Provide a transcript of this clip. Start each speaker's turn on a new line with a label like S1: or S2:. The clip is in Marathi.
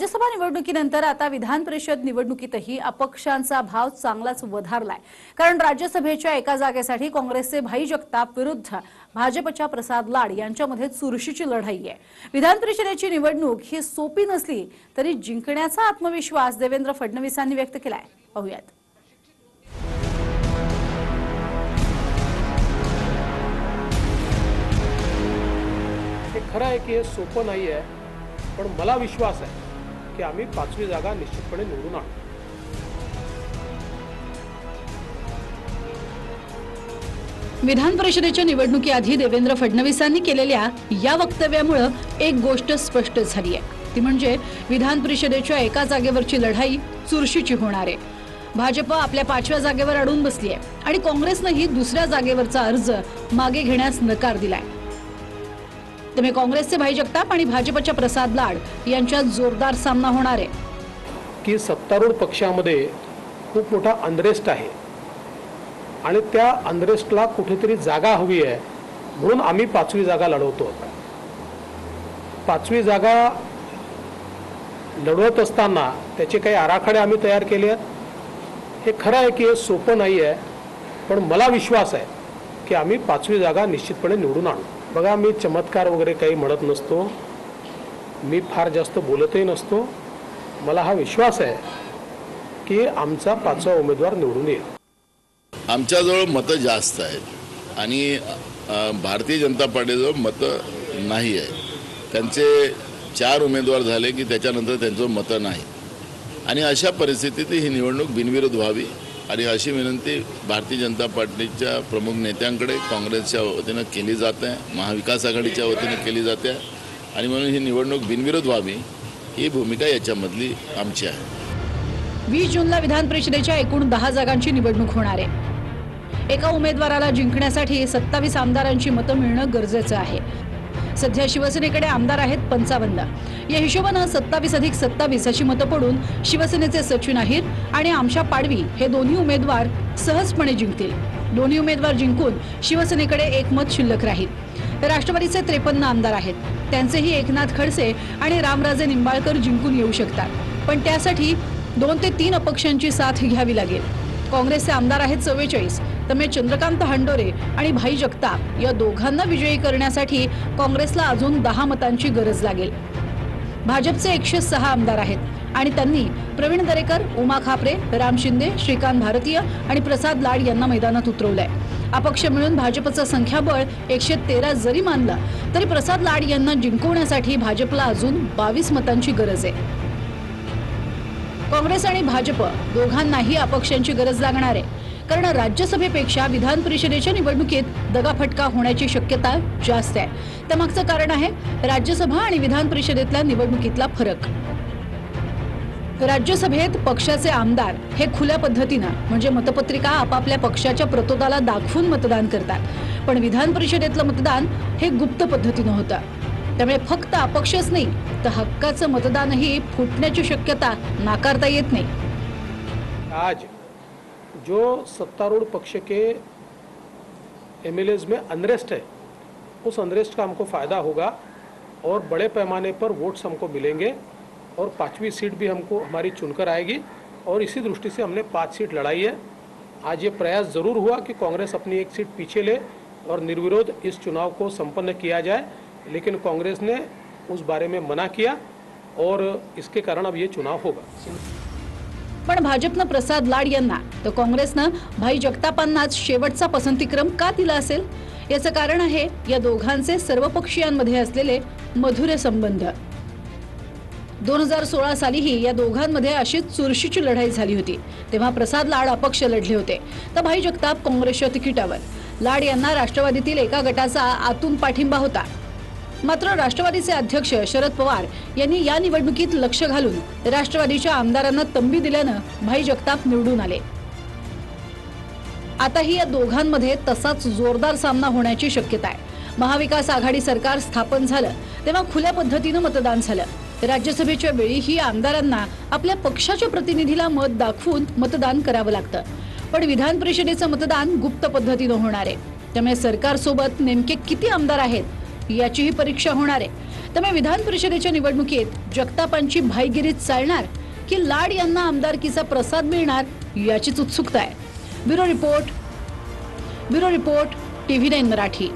S1: राज्यसभा निवडणुकीनंतर आता विधान परिषद निवडणुकीतही अपक्षांचा भाव चांगलाच वधारलाय। कारण राज्यसभेच्या एका जागेसाठी काँग्रेसचे भाई जगताप विरुद्ध भाजपच्या प्रसाद लाड यांच्यामध्ये चुरशीची लढाई आहे। विधान परिषदेची निवडणूक ही सोपी नसली तरी जिंकण्याचा आत्मविश्वास देवेंद्र फडणवीसांनी व्यक्त केलाय। पाहूयात।
S2: खरं आहे की हे सोपं नाही आहे, पण मला विश्वास आहे की आम्ही 5वी जागा निश्चितपणे निवडून आणू।
S1: विधान परिषदेच्या निवडणुकीआधी देवेंद्र फडणवीसांनी केलेल्या या वक्तव्यामुळे एक गोष्ट स्पष्ट झाली आहे, ती म्हणजे विधान परिषदेच्या एका जागेवरची लढाई चुरशीची होणार आहे। भाजप आपल्या 5व्या जागेवर अडून बसली आहे आणि काँग्रेसनेही दुसऱ्या जागेवरचा अर्ज मागे घेण्यास नकार दिलाय। त्यामुळे काँग्रेसचे भाई जगताप आणि भाजपच्या प्रसाद लाड यांच्यात जोरदार सामना होणार आहे
S2: की सत्तारूढ पक्षामध्ये खूप मोठा अनरेस्ट आहे आणि त्या अनरेस्टला कुठेतरी जागा हवी आहे, म्हणून आम्ही 5वी जागा लढवतो। 5वी जागा लढवत असताना त्याचे काही आराखडे आम्ही तयार केले आहेत। हे खरं आहे की हे सोपं नाही आहे, पण मला विश्वास आहे की आम्ही 5वी जागा निश्चितपणे निवडून आणू। बघा, मी चमत्कार वगैरे काही म्हणत नसतो, मी फार जास्त बोलतही नसतो। मला हा विश्वास आहे की आमचा 5वा उमेदवार निवडून येईल।
S3: आमच्याजवळ मतं जास्त आहेत आणि भारतीय जनता पार्टीजवळ मतं नाही आहे। त्यांचे 4 उमेदवार झाले की त्याच्यानंतर त्यांचं मतं नाही आणि अशा परिस्थितीत ही निवडणूक बिनविरोध व्हावी आणि अशी विनंती भारतीय जनता पार्टीच्या प्रमुख नेत्यांकडे काँग्रेसच्या वतीनं केली जाते, महाविकास आघाडीच्या वतीनं केली जाते आणि म्हणून ही निवडणूक बिनविरोध व्हावी ही भूमिका याच्यामधली आमची आहे।
S1: 20 जूनला विधान परिषदेच्या एकूण 10 जागांची निवडणूक होणार आहे। एका उमेदवाराला जिंकण्यासाठी 27 आमदारांची मतं मिळणं गरजेचं आहे। सध्या शिवसेनेकडे आमदार आहेत 55। या हिशोबाने 27+27 अशी मतं पडून शिवसेनेचे सचिन अहिर आणि आमशा पाडवी हे दोन्ही उमेदवार सहजपणे जिंकतील। दोन्ही उमेदवार जिंकून शिवसेनेकडे एक मत शिल्लक राहील। राष्ट्रवादीचे 53 आमदार आहेत, त्यांचेही एकनाथ खडसे आणि रामराजे निंबाळकर जिंकून येऊ शकतात, पण त्यासाठी 2 ते 3 अपक्षांची साथ घ्यावी लागेल। काँग्रेसचे आमदार आहेत 44, त्यामुळे चंद्रकांत हंडोरे आणि भाई जगताप या दोघांना विजयी करण्यासाठी काँग्रेसला अजून 10 मतांची गरज लागेल। भाजपचे 106 आमदार आहेत आणि त्यांनी प्रवीण दरेकर, उमा खापरे, राम शिंदे, श्रीकांत भारतीय आणि प्रसाद लाड यांना मैदानात उतरवलंय। अपक्ष मिळून भाजपचं संख्याबळ 113 जरी मानलं तरी प्रसाद लाड यांना जिंकवण्यासाठी भाजपला अजून 22 मतांची गरज आहे। काँग्रेस आणि भाजप दोघांनाही अपक्षांची गरज लागणार आहे, कारण राज्यसभेपेक्षा विधान परिषदेच्या निवडणुकीत दगाफटका होण्याची शक्यता जास्त आहे। त्यामागचं कारण आहे राज्यसभा आणि विधान परिषदेतल्या निवडणुकीतला फरक। राज्यसभेत पक्षाचे आमदार हे खुल्या पद्धतीनं म्हणजे मतपत्रिका आपापल्या पक्षाच्या प्रतोदाला दाखवून मतदान करतात, पण विधान परिषदेतलं मतदान हे गुप्त पद्धतीनं होतं। त्यामुळे फक्त अपक्षच नाही तर हक्काचं मतदानही फुटण्याची शक्यता नाकारता येत नाही।
S2: आज जो सत्तारूढ़ पक्ष के एमएलएज में अनरेस्ट है, उस अनरेस्ट का हमको फ़ायदा होगा और बड़े पैमाने पर वोट्स हमको मिलेंगे और 5वीं सीट भी हमको हमारी चुनकर आएगी और इसी दृष्टि से हमने 5 सीट लड़ाई है। आज ये प्रयास ज़रूर हुआ कि कांग्रेस अपनी एक सीट पीछे ले और निर्विरोध इस चुनाव को संपन्न किया जाए, लेकिन कांग्रेस ने उस बारे में मना किया और इसके कारण अब ये चुनाव होगा।
S1: पण भाजपनं प्रसाद लाड यांना तर काँग्रेसनं भाई जगतापांनाच शेवटचा पसंतीक्रम का दिला असेल? याचं कारण आहे या दोघांचे सर्वपक्षीयांमध्ये असलेले मधुर संबंध। 2016 सालीही या दोघांमध्ये अशीच चुरशीची लढाई झाली होती। तेव्हा प्रसाद लाड अपक्ष लढले होते तर भाई जगताप काँग्रेसच्या तिकिटावर। लाड यांना राष्ट्रवादीतील एका गटाचा आतून पाठिंबा होता, मात्र राष्ट्रवादीचे अध्यक्ष शरद पवार यांनी या निवडणुकीत लक्ष घालून राष्ट्रवादीच्या आमदारांना तंबी दिल्यानं भाई जगताप निवडून आले। आताही या दोघांमध्ये तसाच जोरदार सामना होण्याची शक्यता आहे। महाविकास आघाडी सरकार स्थापन झालं तेव्हा खुल्या पद्धतीनं मतदान झालं। राज्यसभेच्या वेळीही आमदारांना आपल्या पक्षाच्या प्रतिनिधीला मत दाखवून मतदान करावं लागतं, पण विधान परिषदेचं मतदान गुप्त पद्धतीनं होणार आहे। त्यामुळे सरकारसोबत नेमके किती आमदार आहेत याचीही परीक्षा होणार आहे। त्यामुळे विधान परिषदेच्या निवडणुकीत जगतापांची भाईगिरी चालणार की लाड यांना आमदारकीचा प्रसाद मिळणार याचीच उत्सुकता आहे. Bureau report, TV9 Marathi.